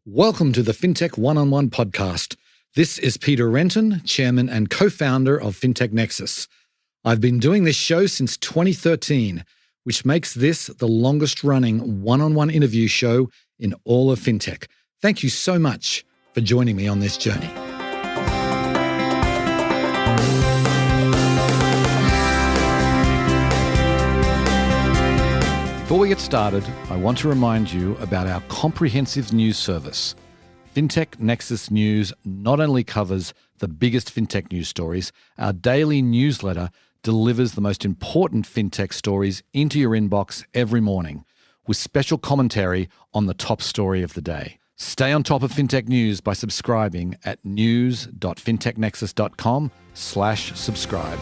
Welcome to the Fintech One-on-One podcast. This is Peter Renton, chairman and co-founder of Fintech Nexus. I've been doing this show since 2013, which makes this the longest-running one-on-one interview show in all of fintech. Thank you so much for joining me on this journey. Before we get started, I want to remind you about our comprehensive news service. Fintech Nexus News not only covers the biggest fintech news stories, our daily newsletter delivers the most important fintech stories into your inbox every morning, with special commentary on the top story of the day. Stay on top of fintech news by subscribing at news.fintechnexus.com/subscribe.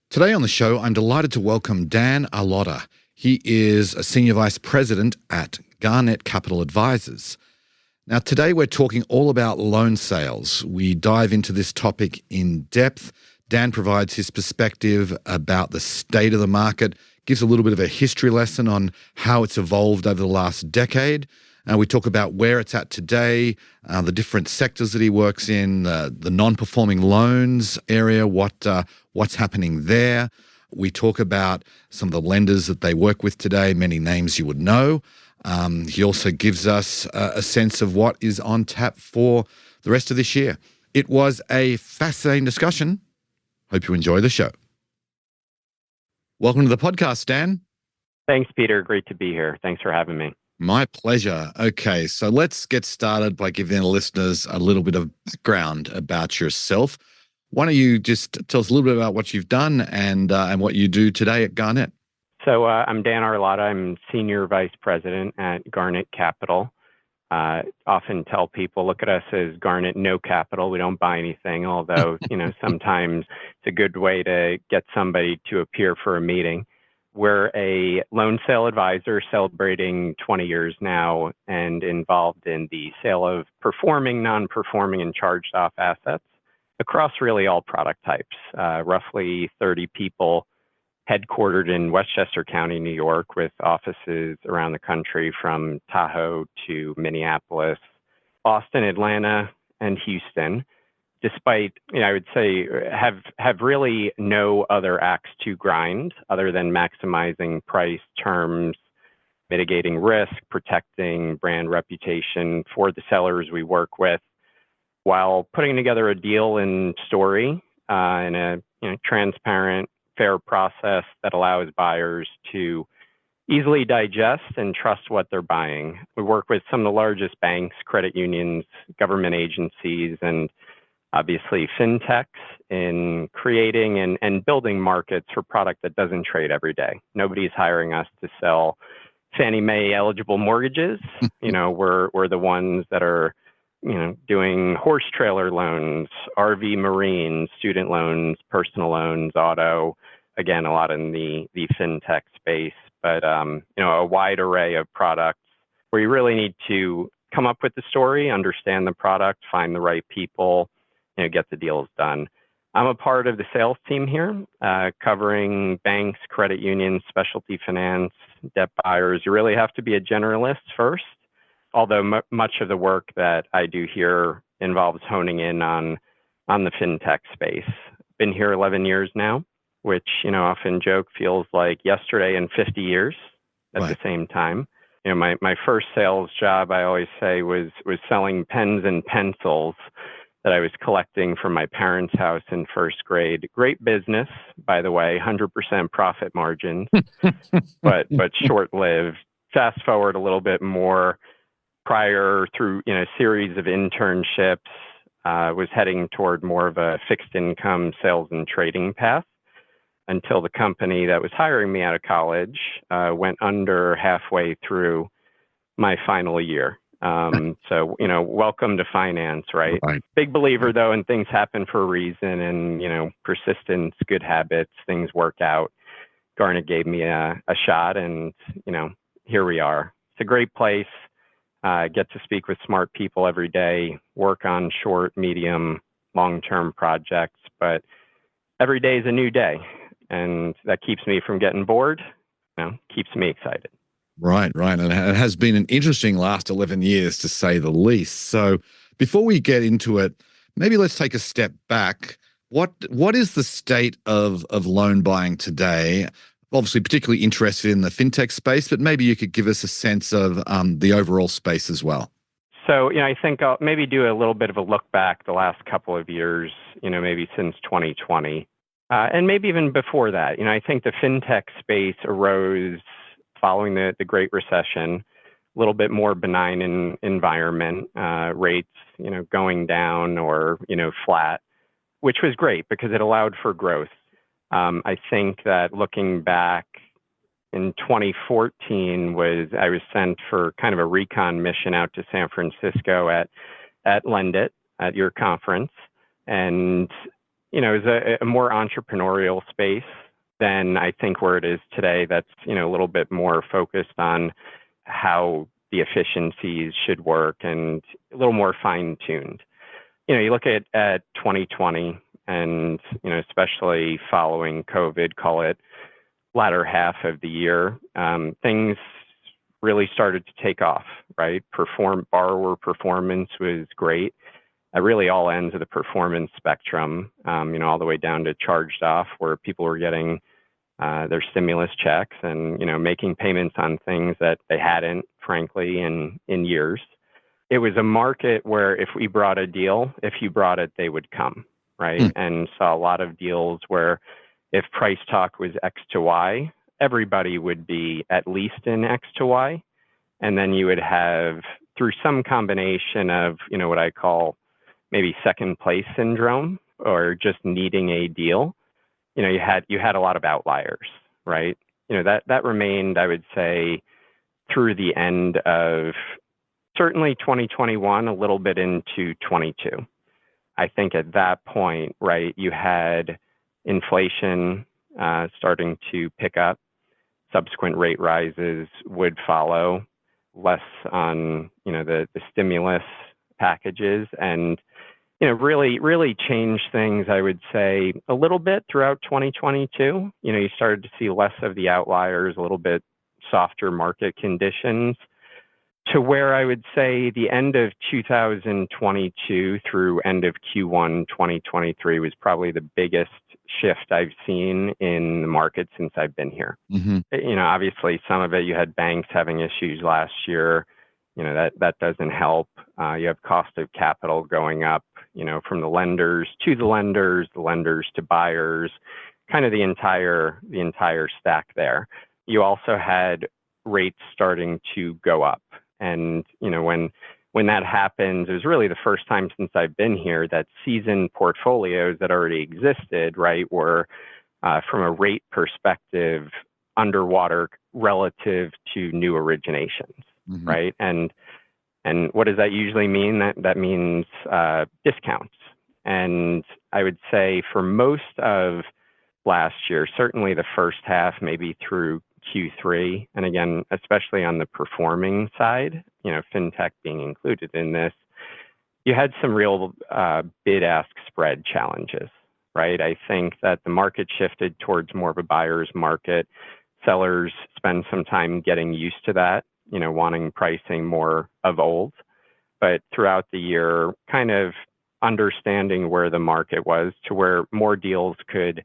Today on the show, I'm delighted to welcome Dan Arlotta. He is a Senior Vice President at Garnet Capital Advisors. Now, today we're talking all about loan sales. We dive into this topic in depth. Dan provides his perspective about the state of the market, gives a little bit of a history lesson on how it's evolved over the last decade. We talk about where it's at today, the different sectors that he works in, the non-performing loans area, what's happening there. We talk about some of the lenders that they work with today, many names you would know. He also gives us a sense of what is on tap for the rest of this year. It was a fascinating discussion. Hope you enjoy the show. Welcome to the podcast, Dan. Thanks, Peter. Great to be here. Thanks for having me. My pleasure. Okay, so let's get started by giving the listeners a little bit of background about yourself. Why don't you just tell us a little bit about what you've done and what you do today at Garnet? So I'm Dan Arlotta. I'm Senior Vice President at Garnet Capital. Often tell people, look at us as Garnet No Capital. We don't buy anything, although sometimes it's a good way to get somebody to appear for a meeting. We're a loan sale advisor celebrating 20 years now and involved in the sale of performing, non-performing, and charged-off assets across really all product types. Roughly 30 people headquartered in Westchester County, New York, with offices around the country from Tahoe to Minneapolis, Austin, Atlanta, and Houston. Despite, I would say, have really no other axe to grind other than maximizing price, terms, mitigating risk, protecting brand reputation for the sellers we work with, while putting together a deal and story in a transparent, fair process that allows buyers to easily digest and trust what they're buying. We work with some of the largest banks, credit unions, government agencies, and obviously fintechs in creating and building markets for product that doesn't trade every day. Nobody's hiring us to sell Fannie Mae eligible mortgages. We're the ones that are, doing horse trailer loans, RV marine, student loans, personal loans, auto, again, a lot in the fintech space, but, a wide array of products where you really need to come up with the story, understand the product, find the right people, get the deals done. I'm a part of the sales team here, covering banks, credit unions, specialty finance, debt buyers. You really have to be a generalist first, although much of the work that I do here involves honing in on the fintech space. Been here 11 years now, which, often joke feels like yesterday and 50 years at the same time. My first sales job, I always say, was selling pens and pencils that I was collecting from my parents' house in first grade. Great business, by the way, 100% profit margins, but short-lived. Fast forward a little bit more, prior through a series of internships, was heading toward more of a fixed income sales and trading path until the company that was hiring me out of college went under halfway through my final year. So, welcome to finance, right? Big believer, though, and things happen for a reason, and, persistence, good habits, things work out. Garnet gave me a shot, and, here we are. It's a great place. Get to speak with smart people every day, work on short, medium, long-term projects, but every day is a new day, and that keeps me from getting bored, keeps me excited. Right, right. And it has been an interesting last 11 years, to say the least. So before we get into it, maybe let's take a step back. What is the state of loan buying today? Obviously, particularly interested in the fintech space, but maybe you could give us a sense of the overall space as well. So, I think I'll maybe do a little bit of a look back the last couple of years, maybe since 2020, and maybe even before that. I think the fintech space arose following the Great Recession, a little bit more benign environment, rates, going down or, flat, which was great because it allowed for growth. I think that looking back in 2014 I was sent for kind of a recon mission out to San Francisco at Lendit at your conference. And, it was a more entrepreneurial space than I think where it is today. That's, a little bit more focused on how the efficiencies should work and a little more fine tuned. You look at 2020 and, especially following COVID, call it latter half of the year, things really started to take off, right? Borrower performance was great at really all ends of the performance spectrum, all the way down to charged off, where people were getting their stimulus checks and, making payments on things that they hadn't, frankly, in years. It was a market where if we brought a deal, if you brought it, they would come, right? And saw a lot of deals where if price talk was X to Y, everybody would be at least in X to Y. And then you would have, through some combination of, what I call maybe second place syndrome or just needing a deal, you had a lot of outliers, right? That remained, I would say, through the end of certainly 2021, a little bit into 22. I think at that point, right, you had inflation starting to pick up, subsequent rate rises would follow, less on the stimulus packages, and really changed things, I would say, a little bit throughout 2022. You started to see less of the outliers, a little bit softer market conditions, to where I would say the end of 2022 through end of Q1 2023 was probably the biggest shift I've seen in the market since I've been here. Obviously some of it, you had banks having issues last year. That doesn't help. You have cost of capital going up, from the lenders to the lenders to buyers, kind of the entire stack there. You also had rates starting to go up. And, when that happens, it was really the first time since I've been here that seasoned portfolios that already existed, right, were, from a rate perspective, underwater relative to new originations, right? And what does that usually mean? That means discounts. And I would say for most of last year, certainly the first half, maybe through Q3, and again, especially on the performing side, fintech being included in this, you had some real bid-ask spread challenges, right? I think that the market shifted towards more of a buyer's market. Sellers spend some time getting used to that, wanting pricing more of old. But throughout the year, kind of understanding where the market was to where more deals could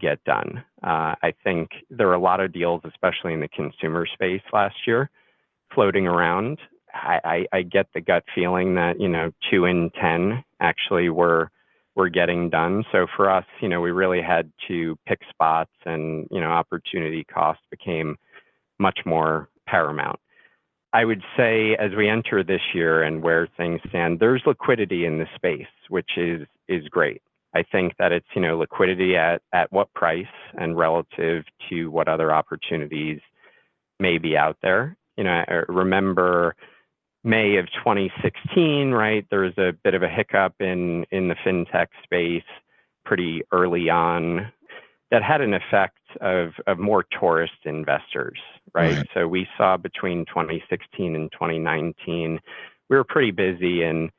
get done. I think there were a lot of deals, especially in the consumer space last year, floating around. I get the gut feeling that, 2 in 10 actually were getting done. So for us, we really had to pick spots, and, opportunity cost became much more paramount. I would say as we enter this year and where things stand, there's liquidity in the space, which is great. I think that it's, liquidity at what price and relative to what other opportunities may be out there. I remember May of 2016, right? There was a bit of a hiccup in the fintech space pretty early on that had an effect of more tourist investors, right? So we saw between 2016 and 2019, we were pretty busy in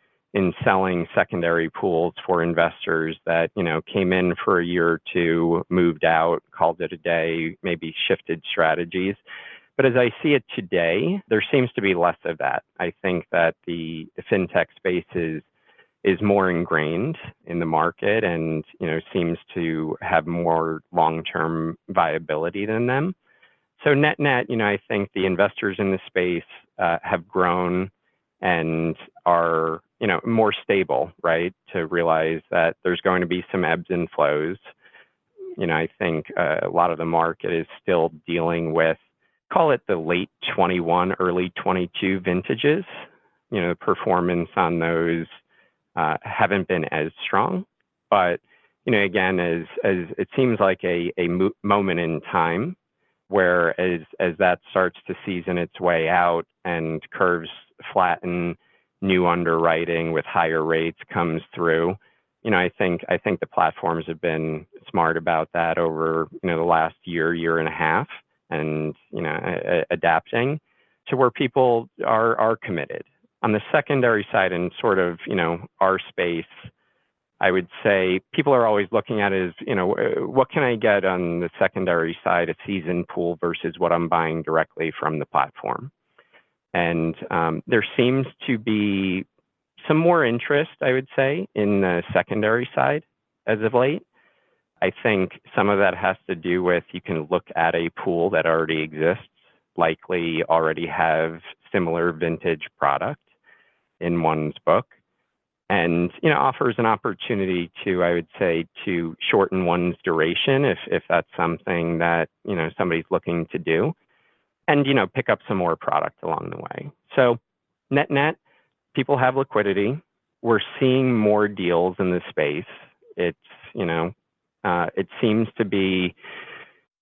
selling secondary pools for investors that, came in for a year or two, moved out, called it a day, maybe shifted strategies. But as I see it today, there seems to be less of that. I think that the fintech space is more ingrained in the market and, seems to have more long-term viability than them. So net, I think the investors in the space have grown and are, more stable, right? To realize that there's going to be some ebbs and flows. I think a lot of the market is still dealing with, call it the late 21, early 22 vintages. The performance on those haven't been as strong. But, again, as it seems like a moment in time where as that starts to season its way out and curves flatten, new underwriting with higher rates comes through. I think the platforms have been smart about that over the last year and a half, and adapting to where people are committed. On the secondary side and sort of our space, I would say people are always looking at is what can I get on the secondary side, a seasoned pool versus what I'm buying directly from the platform. And there seems to be some more interest, I would say, in the secondary side as of late. I think some of that has to do with you can look at a pool that already exists, likely already have similar vintage product in one's book, and offers an opportunity to, I would say, to shorten one's duration if that's something that somebody's looking to do, and pick up some more product along the way. So net, people have liquidity. We're seeing more deals in the space. It's it seems to be.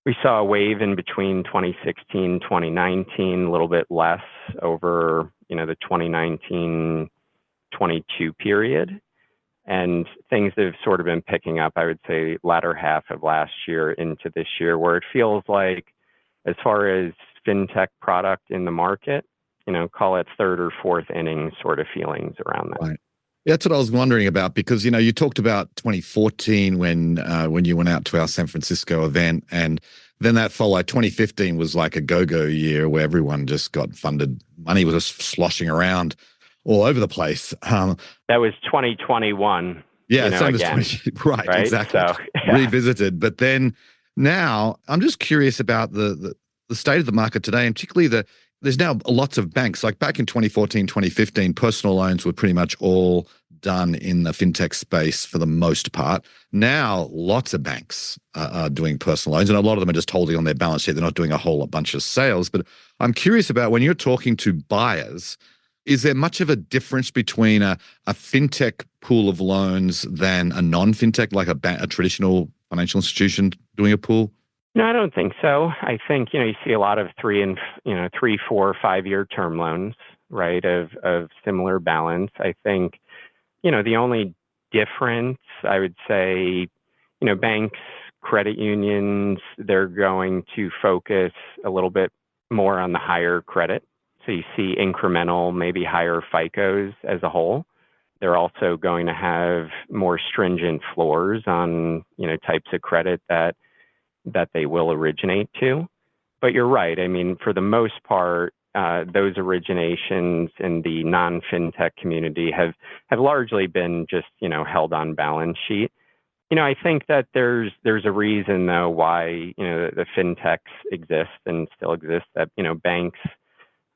We saw a wave in between 2016, 2019, a little bit less over the 2019, 22 period. And things have sort of been picking up, I would say, latter half of last year into this year, where it feels like, as far as fintech product in the market, call it third or fourth inning sort of feelings around that. Right. Yeah, that's what I was wondering about, because you talked about 2014 when you went out to our San Francisco event, and then that followed. 2015 was like a go-go year where everyone just got funded. Money was just sloshing around all over the place. That was 2021. Yeah, same again, as 20, right? Exactly. So, yeah. Revisited, but then now I'm just curious about the state of the market today, and particularly there's now lots of banks. Like back in 2014, 2015, personal loans were pretty much all done in the fintech space for the most part. Now, lots of banks are doing personal loans, and a lot of them are just holding on their balance sheet. They're not doing a whole bunch of sales. But I'm curious about, when you're talking to buyers, is there much of a difference between a fintech pool of loans than a non-fintech, like a traditional financial institution doing a pool? No, I don't think so. I think, you see a lot of 3, 4, 5-year term loans, right, of similar balance. I think, the only difference, I would say, banks, credit unions, they're going to focus a little bit more on the higher credit. So you see incremental, maybe higher FICOs as a whole. They're also going to have more stringent floors on, types of credit that they will originate to. But you're right. I mean, for the most part, those originations in the non-fintech community have largely been just, held on balance sheet. I think that there's a reason, though, why, the fintechs exist and still exist, that, banks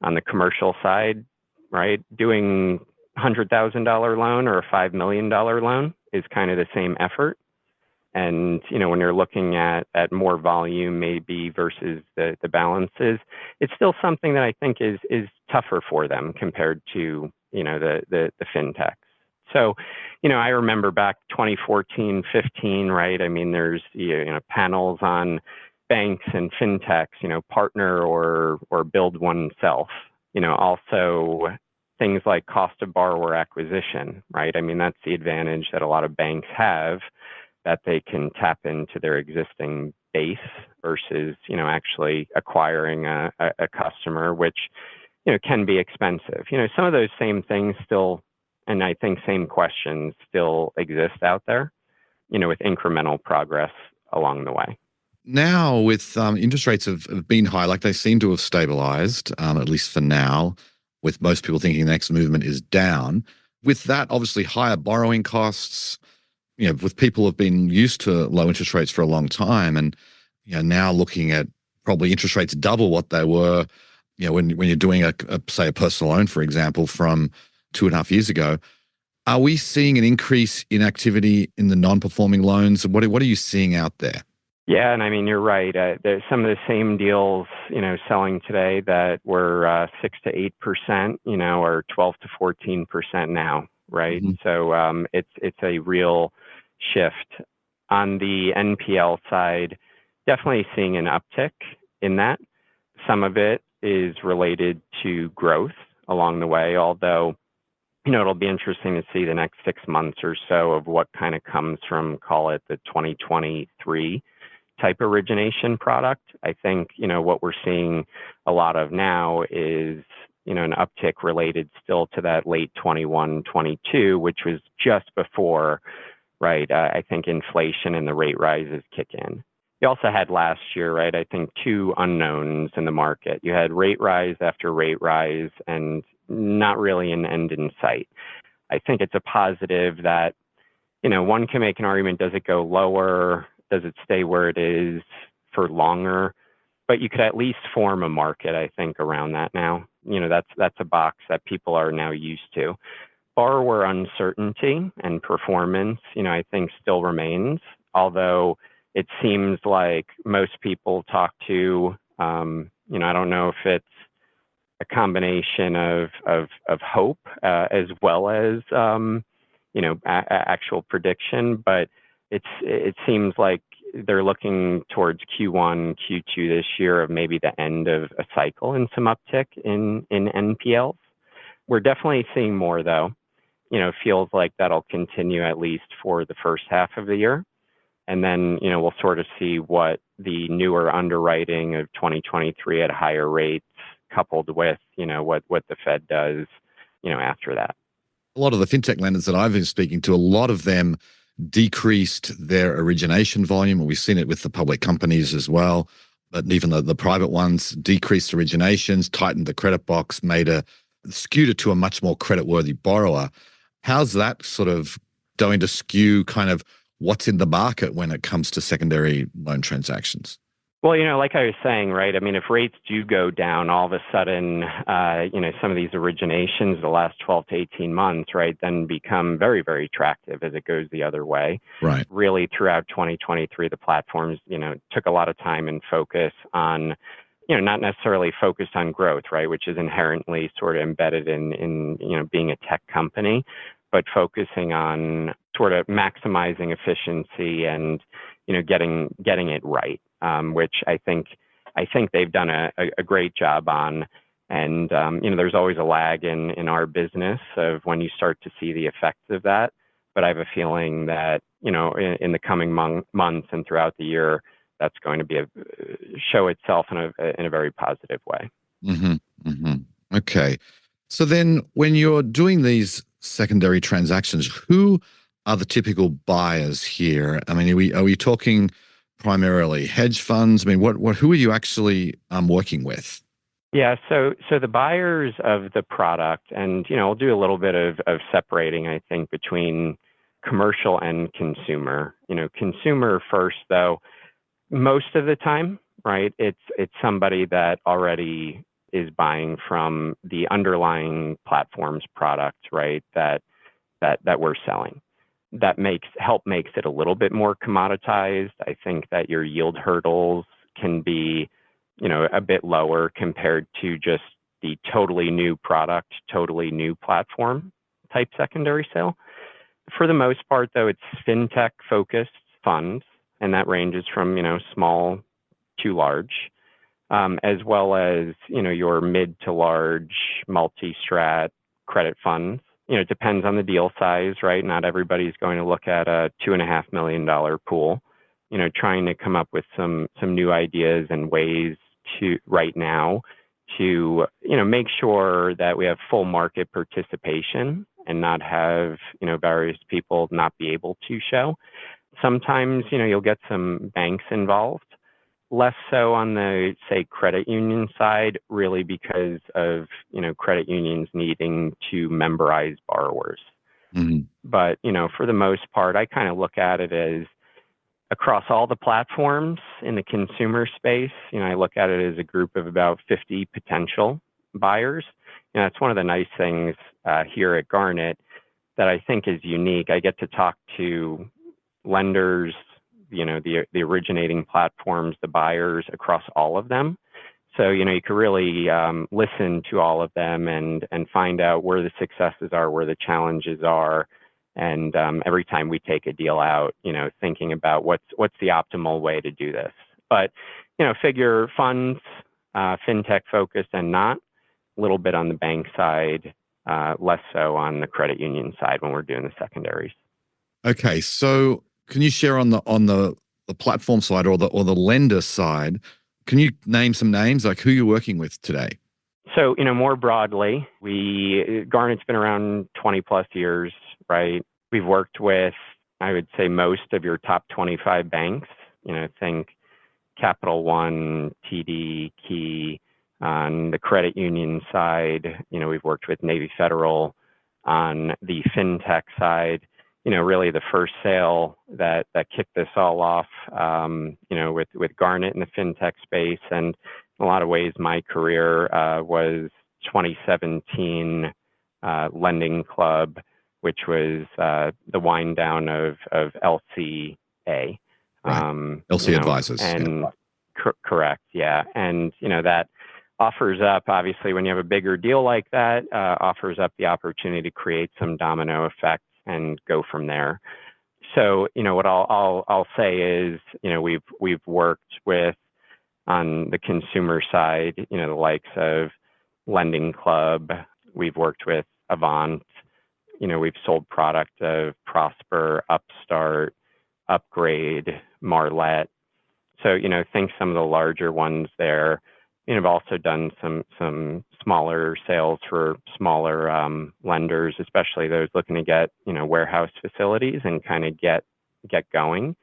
on the commercial side, right, doing $100,000 loan or a $5 million loan is kind of the same effort. And, when you're looking at more volume maybe versus the balances, it's still something that I think is tougher for them compared to, the fintechs. So, I remember back 2014, 15, right? I mean, there's, panels on banks and fintechs, partner or build oneself. Also things like cost of borrower acquisition, right? I mean, that's the advantage that a lot of banks have, that they can tap into their existing base versus, actually acquiring a customer, which, can be expensive. Some of those same things still, and I think same questions still exist out there, with incremental progress along the way. now with interest rates have been high, like they seem to have stabilized, at least for now, with most people thinking the next movement is down. With that, obviously higher borrowing costs, with people who have been used to low interest rates for a long time and, now looking at probably interest rates double what they were, when you're doing say a personal loan, for example, from 2.5 years ago. Are we seeing an increase in activity in the non-performing loans? What are you seeing out there? Yeah, and I mean, you're right. There's some of the same deals, selling today that were 6 to 8%, or 12 to 14% now, right? Hmm. So it's a real shift. On the NPL side, definitely seeing an uptick in that. Some of it is related to growth along the way, although it'll be interesting to see the next 6 months or so of what kind of comes from, call it the 2023 type origination product. I think, what we're seeing a lot of now is, an uptick related still to that late 21, 22, which was just before, right? I think inflation and the rate rises kick in. You also had last year, right? I think two unknowns in the market. You had rate rise after rate rise and not really an end in sight. I think it's a positive that, one can make an argument, does it go lower? Does it stay where it is for longer? But you could at least form a market, I think, around that now. That's a box that people are now used to. Borrower uncertainty and performance, I think still remains, although it seems like most people talk to, I don't know if it's a combination of hope as well as actual prediction, but it seems like they're looking towards Q1, Q2 this year of maybe the end of a cycle and some uptick in NPLs. We're definitely seeing more though. Feels like that'll continue at least for the first half of the year. And then, we'll sort of see what the newer underwriting of 2023 at higher rates coupled with, what the Fed does, after that. A lot of the fintech lenders that I've been speaking to, a lot of them decreased their origination volume, and we've seen it with the public companies as well. But even the private ones decreased originations, tightened the credit box, skewed it to a much more credit-worthy borrower. How's that sort of going to skew kind of what's in the market when it comes to secondary loan transactions? Well, like I was saying, right? I mean, if rates do go down, all of a sudden, some of these originations the last 12 to 18 months, right, then become very, very attractive as it goes the other way. Right. Really, throughout 2023, the platforms, took a lot of time and focus on, not necessarily focused on growth, right, which is inherently sort of embedded in being a tech company, but focusing on sort of maximizing efficiency and, getting it right. Which I think they've done a great job on. And, there's always a lag in our business of when you start to see the effects of that. But I have a feeling that, in the coming months and throughout the year, that's going to be show itself in a very positive way. Mm-hmm, mm-hmm. Okay. So then when you're doing these secondary transactions, who are the typical buyers here? I mean, are we talking primarily hedge funds? I mean, who are you actually working with? Yeah, so the buyers of the product, and I'll do a little bit of separating, I think, between commercial and consumer. Consumer first, though, most of the time, right? It's somebody that already is buying from the underlying platform's product, right? That we're selling. That makes it a little bit more commoditized. I think that your yield hurdles can be, a bit lower compared to just the totally new product, totally new platform type secondary sale. For the most part, though, it's fintech focused funds, and that ranges from, small to large, as well as, your mid to large multi-strat credit funds. It depends on the deal size, right? Not everybody's going to look at a $2.5 million pool. Trying to come up with some new ideas and ways to right now to, make sure that we have full market participation and not have, various people not be able to show. Sometimes, you'll get some banks involved. Less so on the, say, credit union side, really because of, credit unions needing to memberize borrowers. Mhm. But, for the most part, I kind of look at it as across all the platforms in the consumer space. I look at it as a group of about 50 potential buyers. That's one of the nice things here at Garnet that I think is unique. I get to talk to lenders, the originating platforms, the buyers across all of them. So, you can really listen to all of them and find out where the successes are, where the challenges are. And every time we take a deal out, thinking about what's the optimal way to do this. But, figure funds, fintech focused and not, a little bit on the bank side, less so on the credit union side when we're doing the secondaries. Okay, so can you share on the platform side or the lender side? Can you name some names, like who you're working with today? So, more broadly, Garnet's been around 20 plus years, right? We've worked with, I would say, most of your top 25 banks. Think Capital One, TD, Key. On the credit union side, we've worked with Navy Federal. On the fintech side, really the first sale that kicked this all off, with Garnet in the fintech space. And in a lot of ways, my career was 2017 Lending Club, which was the wind down of LCA. Right. LC Advisors. And correct, yeah. And, that offers up, obviously, when you have a bigger deal like that, offers up the opportunity to create some domino effects and go from there. So, what I'll say is, we've worked with, on the consumer side, the likes of Lending Club. We've worked with Avant. We've sold product of Prosper, Upstart, Upgrade, Marlette. So, think some of the larger ones there. I've also done some smaller sales for smaller lenders, especially those looking to get, warehouse facilities and kind of get going.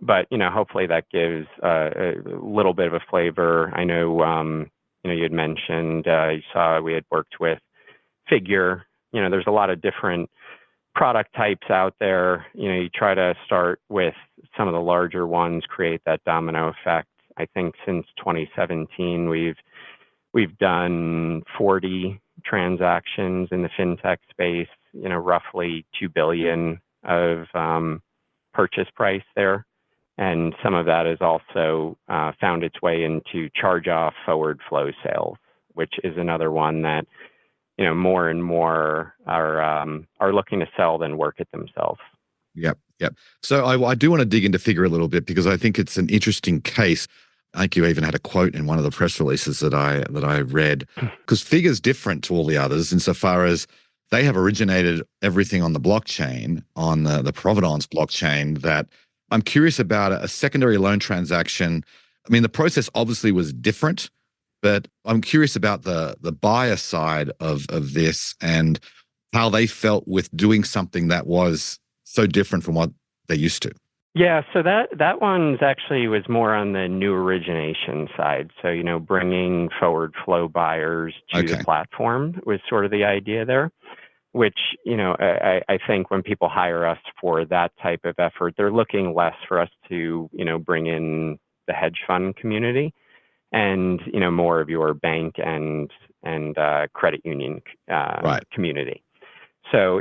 But, hopefully that gives a little bit of a flavor. I know, you had mentioned, you saw we had worked with Figure. There's a lot of different product types out there. You try to start with some of the larger ones, create that domino effect. I think since 2017, we've done 40 transactions in the fintech space, roughly $2 billion of purchase price there. And some of that has also found its way into charge-off forward flow sales, which is another one that, more and more are looking to sell than work it themselves. Yep. So I do want to dig into Figure a little bit because I think it's an interesting case. I think you even had a quote in one of the press releases that I read, because Figure's different to all the others insofar as they have originated everything on the blockchain, on the Provenance blockchain. That I'm curious about a secondary loan transaction. I mean, the process obviously was different, but I'm curious about the buyer side of this and how they felt with doing something that was so different from what they used to. Yeah, so that one's actually was more on the new origination side. So, bringing forward flow buyers to the platform was sort of the idea there, which, I think when people hire us for that type of effort, they're looking less for us to, bring in the hedge fund community and, more of your bank and credit union community. So,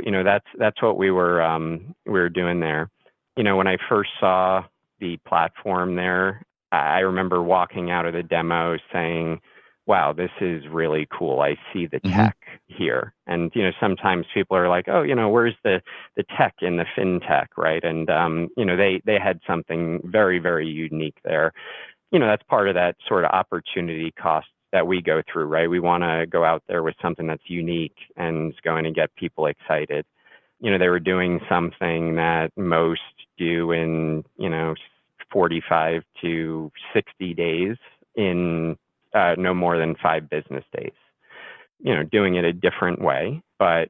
that's what we were doing there. When I first saw the platform there, I remember walking out of the demo saying, wow, this is really cool. I see the tech here. And, sometimes people are like, oh, where's the tech in the fintech, right? And, they had something very, very unique there. That's part of that sort of opportunity cost that we go through, right? We want to go out there with something that's unique and is going to get people excited. They were doing something that most do in, 45 to 60 days in no more than 5 business days. Doing it a different way. but,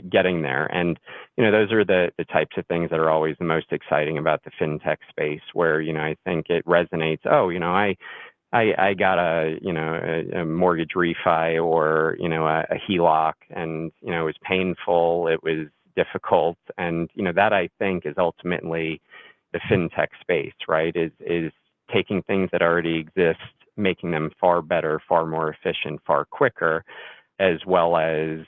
getting there. And, those are the types of things that are always the most exciting about the fintech space where, I think it resonates. Oh, I got a mortgage refi or, a HELOC and, it was painful. It was difficult. And, that I think is ultimately the fintech space, right? Is taking things that already exist, making them far better, far more efficient, far quicker, as well as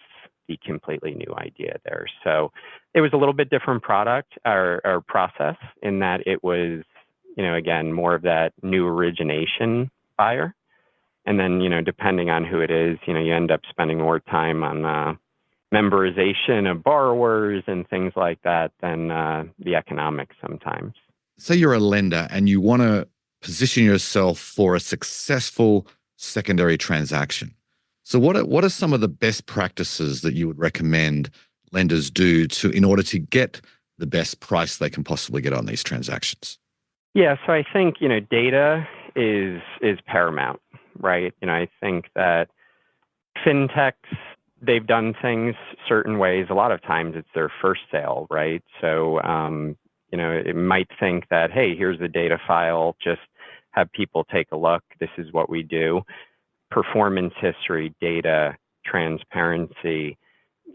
the completely new idea there. So it was a little bit different product or process in that it was, again, more of that new origination buyer. And then, depending on who it is, you end up spending more time on memberization of borrowers and things like that than the economics sometimes. Say you're a lender and you want to position yourself for a successful secondary transaction. So what are some of the best practices that you would recommend lenders do in order to get the best price they can possibly get on these transactions? Yeah, so I think, data is paramount, right? I think that fintechs, they've done things certain ways. A lot of times it's their first sale, right? So, it might think that, hey, here's the data file, just have people take a look. This is what we do. Performance history, data, transparency,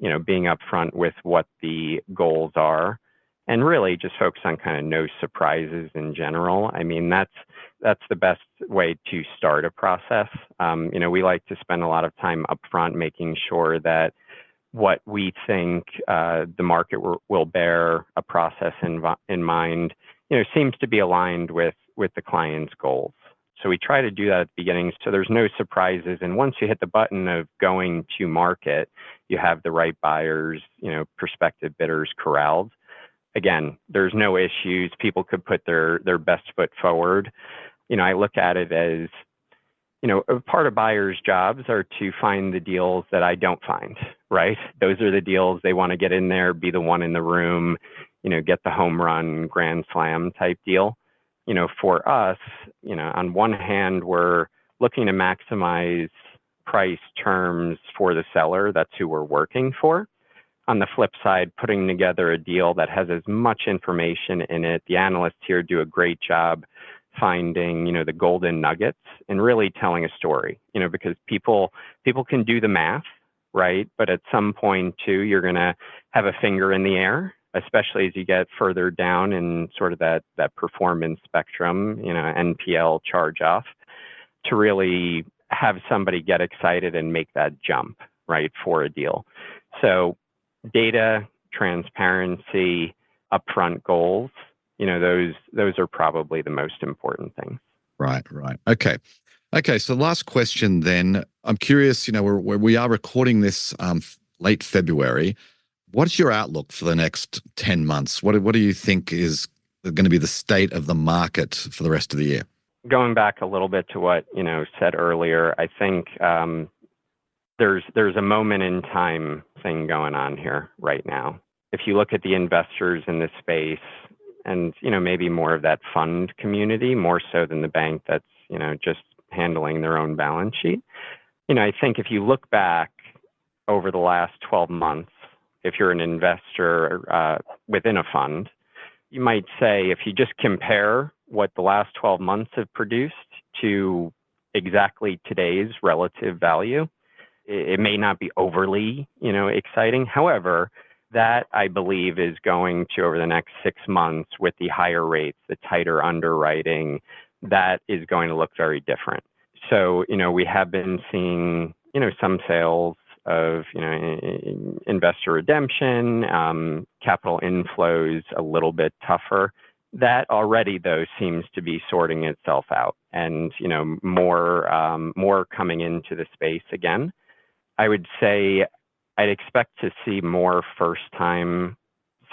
being upfront with what the goals are, and really just focus on kind of no surprises in general. I mean, that's the best way to start a process. We like to spend a lot of time upfront making sure that what we think the market will bear, a process in mind, seems to be aligned with the client's goals. So we try to do that at the beginning so there's no surprises. And once you hit the button of going to market, you have the right buyers, prospective bidders corralled. Again, there's no issues. People could put their best foot forward. I look at it as, a part of buyers' jobs are to find the deals that I don't find, right? Those are the deals they want to get in there, be the one in the room, get the home run, grand slam type deal. For us, on one hand, we're looking to maximize price terms for the seller. That's who we're working for. On the flip side, putting together a deal that has as much information in it. The analysts here do a great job finding, the golden nuggets and really telling a story, because people can do the math, right? But at some point too, you're going to have a finger in the air, especially as you get further down in sort of that performance spectrum, NPL charge off, to really have somebody get excited and make that jump, right, for a deal. So data, transparency, upfront goals, those are probably the most important things. Right. Okay. So last question then. I'm curious, we are recording this late February. What's your outlook for the next 10 months? What do you think is going to be the state of the market for the rest of the year? Going back a little bit to what, said earlier, I think there's a moment in time thing going on here right now. If you look at the investors in this space and, maybe more of that fund community, more so than the bank that's, just handling their own balance sheet. I think if you look back over the last 12 months, if you're an investor within a fund, you might say if you just compare what the last 12 months have produced to exactly today's relative value, it may not be overly, exciting. However, that I believe is going to, over the next 6 months with the higher rates, the tighter underwriting, that is going to look very different. So, we have been seeing, some sales of, investor redemption, capital inflows a little bit tougher. That already, though, seems to be sorting itself out and, more coming into the space again. I would say I'd expect to see more first-time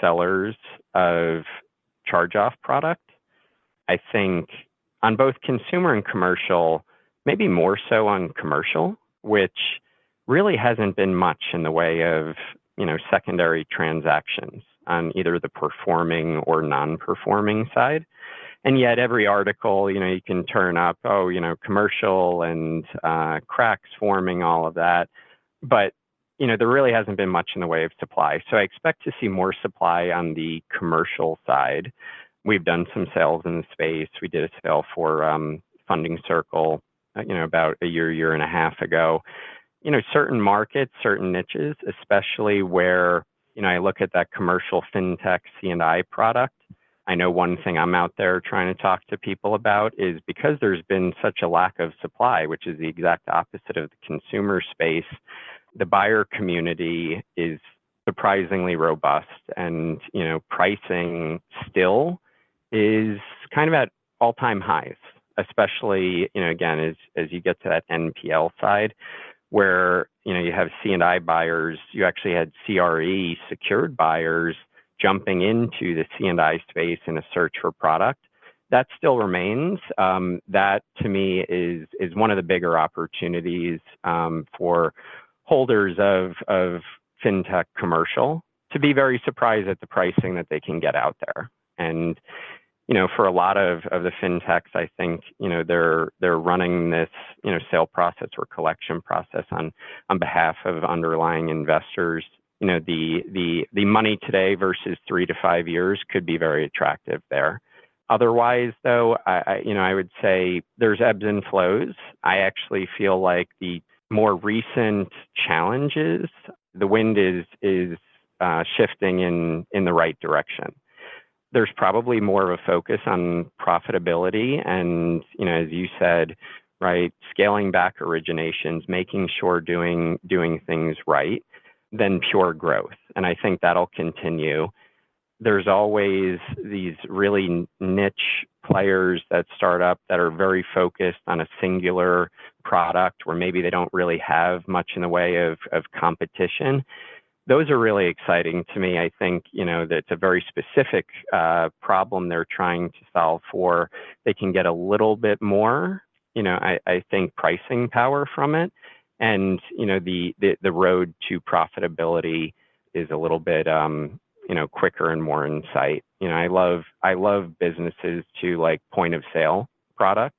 sellers of charge-off product. I think on both consumer and commercial, maybe more so on commercial, which really hasn't been much in the way of, secondary transactions on either the performing or non-performing side. And yet every article, you can turn up, commercial and cracks forming, all of that. But, there really hasn't been much in the way of supply. So I expect to see more supply on the commercial side. We've done some sales in the space. We did a sale for Funding Circle, about a year and a half ago. Certain markets, certain niches, especially where, I look at that commercial fintech C&I product. I know one thing I'm out there trying to talk to people about is because there's been such a lack of supply, which is the exact opposite of the consumer space, the buyer community is surprisingly robust, and, pricing still is kind of at all-time highs, especially, again, as you get to that NPL side, where, you have C&I buyers, you actually had CRE secured buyers jumping into the C&I space in a search for product. That still remains. That to me is one of the bigger opportunities for holders of fintech commercial to be very surprised at the pricing that they can get out there. And for a lot of the fintechs, I think, they're running this, sale process or collection process on behalf of underlying investors. The money today versus 3 to 5 years could be very attractive there. Otherwise, though, I would say there's ebbs and flows. I actually feel like the more recent challenges, the wind is shifting in the right direction. There's probably more of a focus on profitability and, as you said, right, scaling back originations, making sure doing things right than pure growth. And I think that'll continue. There's always these really niche players that start up that are very focused on a singular product where maybe they don't really have much in the way of competition. Those are really exciting to me. I think, that's a very specific problem they're trying to solve for. They can get a little bit more, I think, pricing power from it. And, the road to profitability is a little bit, quicker and more in sight. I love businesses to like point of sale product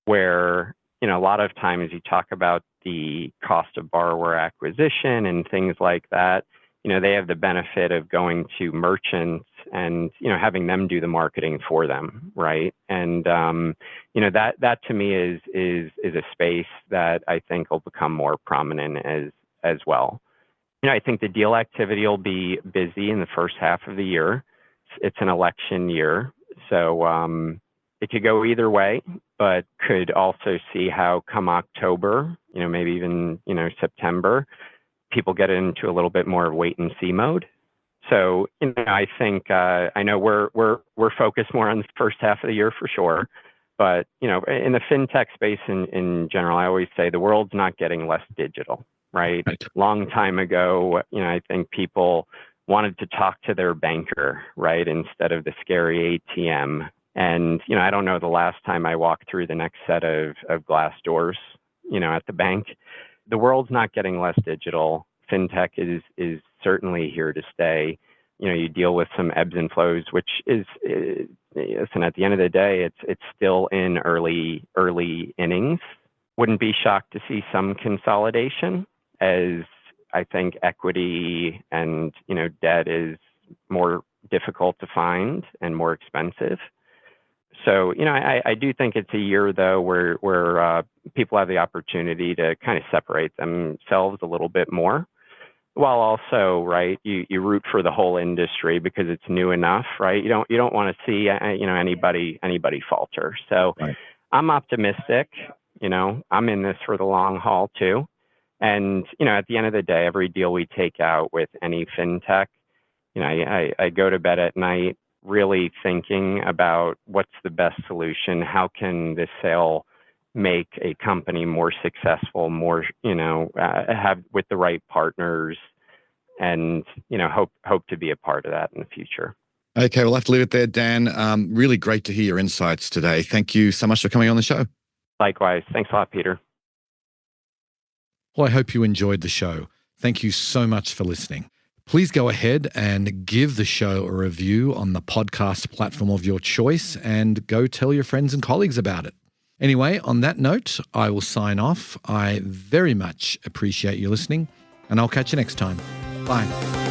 where, a lot of times you talk about the cost of borrower acquisition and things like that. They have the benefit of going to merchants and, having them do the marketing for them, right? And, that to me is a space that I think will become more prominent as well. I think the deal activity will be busy in the first half of the year. It's an election year, so it could go either way, but could also see how come October, maybe even, September, people get into a little bit more wait and see mode. So, I think, I know we're focused more on the first half of the year for sure, but, in the fintech space in general, I always say the world's not getting less digital, right? Long time ago, I think people wanted to talk to their banker, right, instead of the scary ATM. And, I don't know the last time I walked through the next set of glass doors, at the bank. The world's not getting less digital. Fintech is certainly here to stay. You deal with some ebbs and flows, which is, listen, at the end of the day, it's still in early innings. Wouldn't be shocked to see some consolidation as I think equity and, debt is more difficult to find and more expensive. So, I do think it's a year, though, where people have the opportunity to kind of separate themselves a little bit more, while also, right, you root for the whole industry because it's new enough, right? You don't want to see, anybody falter. So right. I'm optimistic. I'm in this for the long haul, too. And, at the end of the day, every deal we take out with any fintech, I go to bed at night really thinking about what's the best solution. How can this sale make a company more successful, more, have with the right partners, and, hope to be a part of that in the future. Okay, we'll have to leave it there, Dan. Really great to hear your insights today. Thank you so much for coming on the show. Likewise. Thanks a lot, Peter. Well, I hope you enjoyed the show. Thank you so much for listening. Please go ahead and give the show a review on the podcast platform of your choice and go tell your friends and colleagues about it. Anyway, on that note, I will sign off. I very much appreciate you listening. And I'll catch you next time. Bye.